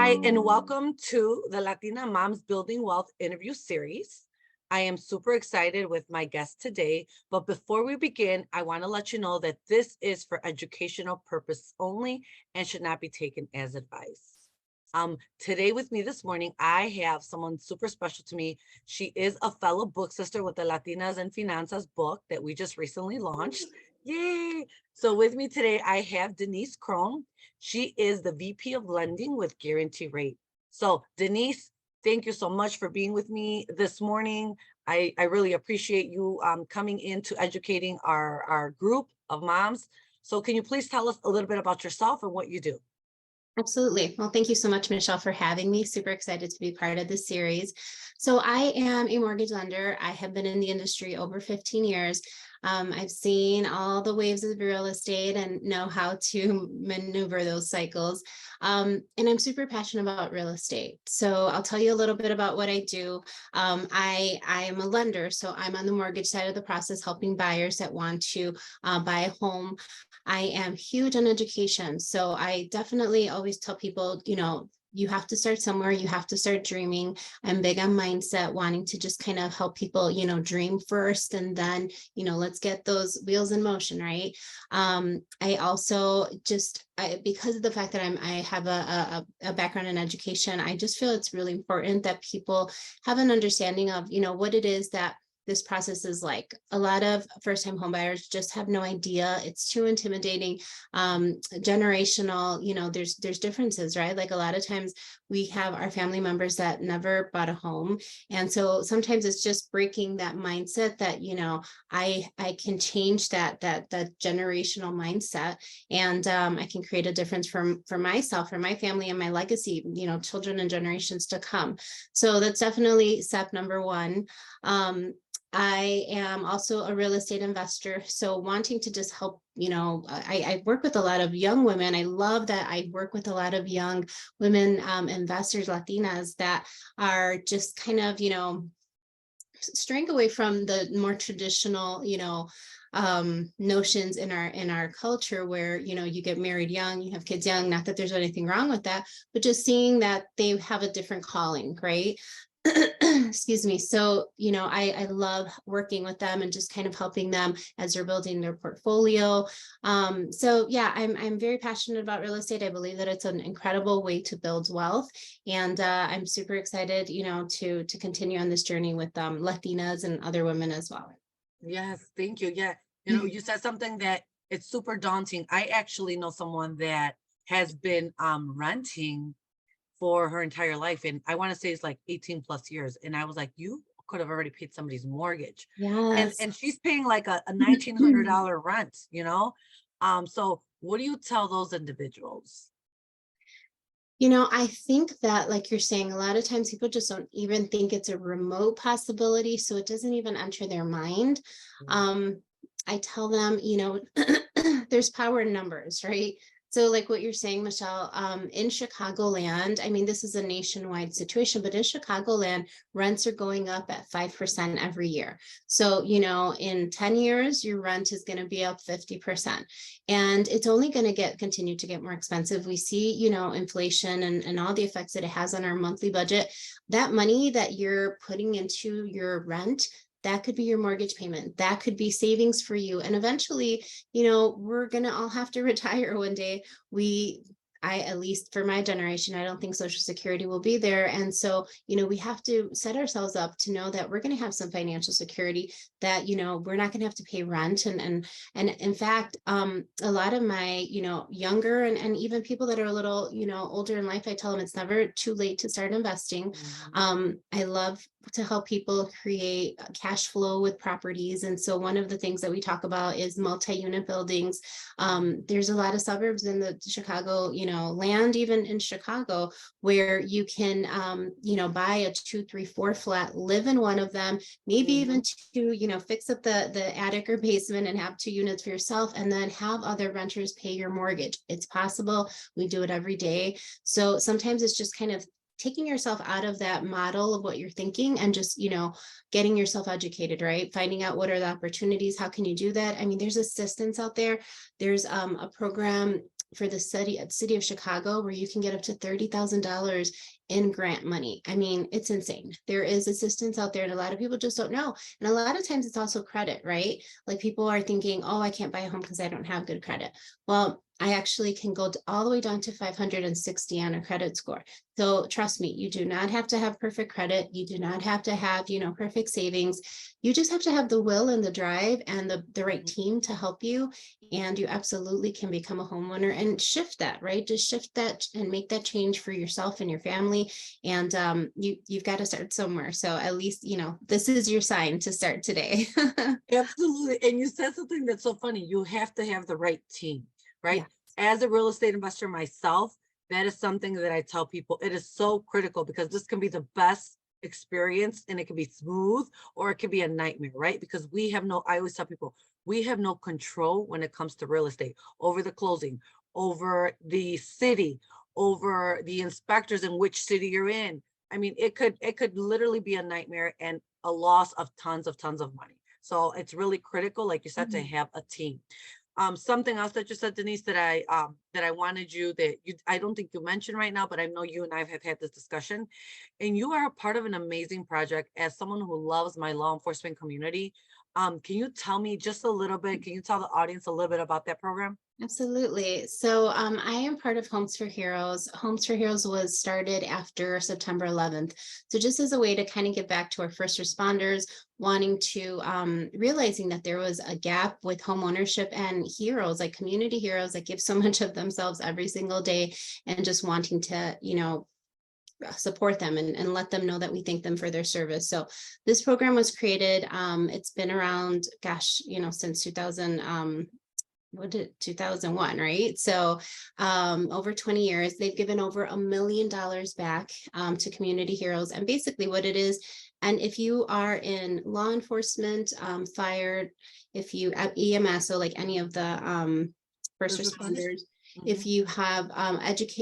Hi, and welcome to the Latina Moms Building Wealth interview series. I am super excited with my guest today, but before we begin, I want to let you know that this is for educational purpose only and should not be taken as advice. Today with me this morning, I have someone super special to me. She is a fellow book sister with the Latinas and Finanzas book that we just recently launched. Yay! So with me today, I have Denise Krohn. She is the VP of Lending with Guarantee Rate. So Denise, thank you so much for being with me this morning. I really appreciate you coming in to educating our group of moms. So can you please tell us a little bit about yourself and what you do? Absolutely. Well, thank you so much, Michelle, for having me. Super excited to be part of this series. So I am a mortgage lender. I have been in the industry over 15 years. I've seen all the waves of real estate and know how to maneuver those cycles. And I'm super passionate about real estate. So I'll tell you a little bit about what I do. I am a lender, so I'm on the mortgage side of the process, helping buyers that want to buy a home. I am huge on education. So I definitely always tell people, you have to start somewhere. You have to start dreaming. I'm big on mindset, wanting to just kind of help people, dream first, and then, let's get those wheels in motion, right? I also because of the fact that I have a background in education, I just feel it's really important that people have an understanding of, what it is that this process is like. A lot of first-time homebuyers just have no idea. It's too intimidating. Generational, there's differences, right? Like a lot of times we have our family members that never bought a home. And so sometimes it's just breaking that mindset that, I can change that generational mindset. And I can create a difference for myself, for my family and my legacy, children and generations to come. So that's definitely step number one. I am also a real estate investor. So wanting to just help, I work with a lot of young women. I love that I work with a lot of young women investors, Latinas, that are just kind of, straying away from the more traditional, notions in our culture where, you get married young, you have kids young, not that there's anything wrong with that, but just seeing that they have a different calling, right? Excuse me. So, I love working with them and just kind of helping them as they're building their portfolio. So yeah, I'm very passionate about real estate. I believe that it's an incredible way to build wealth. And I'm super excited, to continue on this journey with Latinas and other women as well. Yes, thank you. Yeah, you said something that it's super daunting. I actually know someone that has been renting for her entire life. And I want to say it's like 18 plus years. And I was like, you could have already paid somebody's mortgage. Yes. And she's paying like a $1,900 rent, So what do you tell those individuals? I think that, like you're saying, a lot of times people just don't even think it's a remote possibility. So it doesn't even enter their mind. I tell them, there's power in numbers, right? So like what you're saying, Michelle, in Chicagoland, I mean, this is a nationwide situation, but in Chicagoland, rents are going up at 5% every year. So, in 10 years, your rent is going to be up 50%. And it's only going to continue to get more expensive. We see, inflation and all the effects that it has on our monthly budget. That money that you're putting into your rent, that could be your mortgage payment. That could be savings for you. And eventually, we're going to all have to retire one day. At least for my generation, I don't think Social Security will be there. And so, we have to set ourselves up to know that we're going to have some financial security, that, we're not going to have to pay rent. And in fact, a lot of my, younger and even people that are a little, older in life, I tell them it's never too late to start investing. I love to help people create cash flow with properties. And so one of the things that we talk about is multi-unit buildings. There's a lot of suburbs in the Chicago, land, even in Chicago, where you can, buy a 2, 3, 4 flat, live in one of them, maybe even to, fix up the attic or basement and have 2 units for yourself, and then have other renters pay your mortgage. It's possible. We do it every day. So sometimes it's just kind of taking yourself out of that model of what you're thinking and just, getting yourself educated, right? Finding out what are the opportunities, how can you do that? I mean, there's assistance out there. There's a program for the city of Chicago, where you can get up to $30,000 in grant money. I mean, it's insane. There is assistance out there, and a lot of people just don't know. And a lot of times it's also credit, right? Like people are thinking, oh, I can't buy a home because I don't have good credit. Well, I actually can go all the way down to 560 on a credit score. So trust me, you do not have to have perfect credit. You do not have to have, perfect savings. You just have to have the will and the drive and the right team to help you. And you absolutely can become a homeowner and shift that, right? Just shift that and make that change for yourself and your family. And you've got to start somewhere. So at least, this is your sign to start today. Absolutely. And you said something that's so funny. You have to have the right team, right? Yeah. As a real estate investor myself, that is something that I tell people. It is so critical because this can be the best experience and it can be smooth or it can be a nightmare, right? Because I always tell people, we have no control when it comes to real estate over the closing, over the city, over the inspectors in which city you're in. I mean, it could literally be a nightmare and a loss of tons of money. So it's really critical, like you said, to Mhm. have a team. Something else that you said, Denise, that I wanted I don't think you mentioned right now, but I know you and I have had this discussion, and you are a part of an amazing project. As someone who loves my law enforcement community, can you tell me just a little bit? Can you tell the audience a little bit about that program? Absolutely. So I am part of Homes for Heroes. Homes for Heroes was started after September 11th. So just as a way to kind of give back to our first responders, wanting to realizing that there was a gap with home ownership and heroes, like community heroes that give so much of themselves every single day, and just wanting to, support them and let them know that we thank them for their service. So this program was created. It's been around, gosh, since 2000. What did 2001, right? So over 20 years, they've given over $1 million back to community heroes. And basically what it is, and if you are in law enforcement, fire, if you at EMS, so like any of the first First responders? responders, if Mhm. you have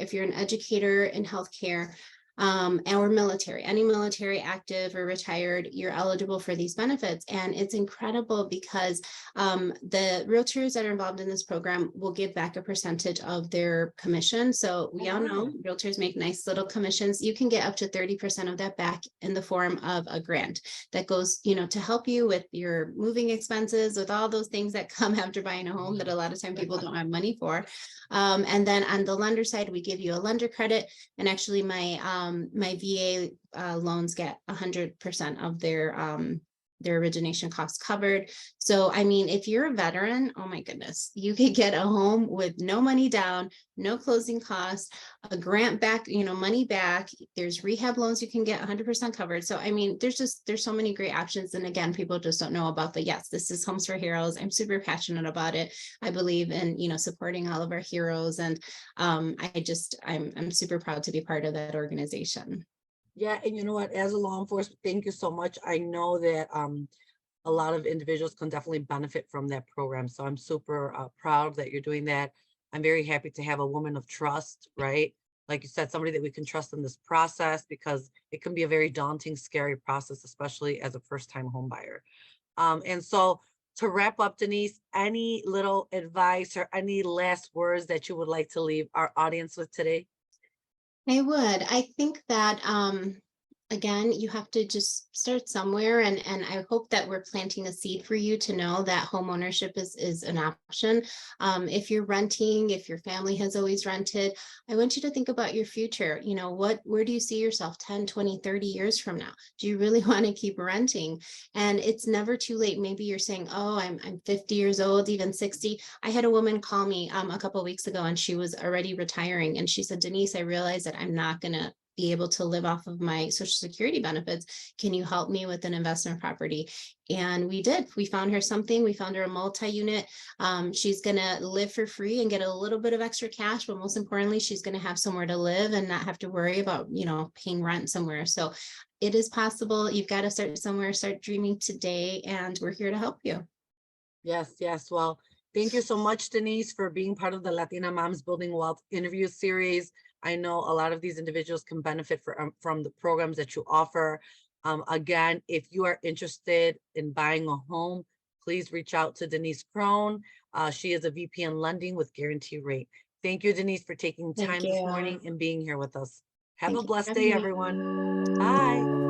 if you're an educator in healthcare, our military, any military active or retired, you're eligible for these benefits. And it's incredible because the realtors that are involved in this program will give back a percentage of their commission. So Oh, we all know wow. realtors make nice little commissions. You can get up to 30% of that back in the form of a grant that goes, to help you with your moving expenses, with all those things that come after buying a home that a lot of time people don't have money for. And then on the lender side, we give you a lender credit. And actually my VA loans get 100% of their origination costs covered. So, I mean, if you're a veteran, oh my goodness, you could get a home with no money down, no closing costs, a grant back, money back. There's rehab loans you can get 100% covered. So, I mean, there's so many great options. And again, people just don't know about, but yes, this is Homes for Heroes. I'm super passionate about it. I believe in, supporting all of our heroes. And I'm super proud to be part of that organization. Yeah, and you know what? As a law enforcement, thank you so much. I know that a lot of individuals can definitely benefit from that program. So I'm super proud that you're doing that. I'm very happy to have a woman of trust, right? Like you said, somebody that we can trust in this process because it can be a very daunting, scary process, especially as a first-time home buyer. And so to wrap up, Denise, any little advice or any last words that you would like to leave our audience with today? I would. I think that again, you have to just start somewhere, and I hope that we're planting a seed for you to know that home ownership is an option. If you're renting, if your family has always rented, I want you to think about your future. Where do you see yourself 10, 20, 30 years from now? Do you really want to keep renting? And it's never too late. Maybe you're saying, oh, I'm 50 years old, even 60. I had a woman call me a couple of weeks ago, and she was already retiring, and she said, Denise, I realized that I'm not going to be able to live off of my social security benefits. Can you help me with an investment property? And we did. We found her something. We found her a multi-unit. She's going to live for free and get a little bit of extra cash, but most importantly, she's going to have somewhere to live and not have to worry about, paying rent somewhere. So it is possible. You've got to start somewhere, start dreaming today, and we're here to help you. Yes, yes. Well, thank you so much, Denise, for being part of the Latina Moms Building Wealth interview series. I know a lot of these individuals can benefit from the programs that you offer. Again, if you are interested in buying a home, please reach out to Denise Krohn. She is a VP in lending with guarantee rate. Thank you, Denise, for taking Thank time this you. morning and being here with us. Have Thank a you for blessed having day, me. everyone. Bye.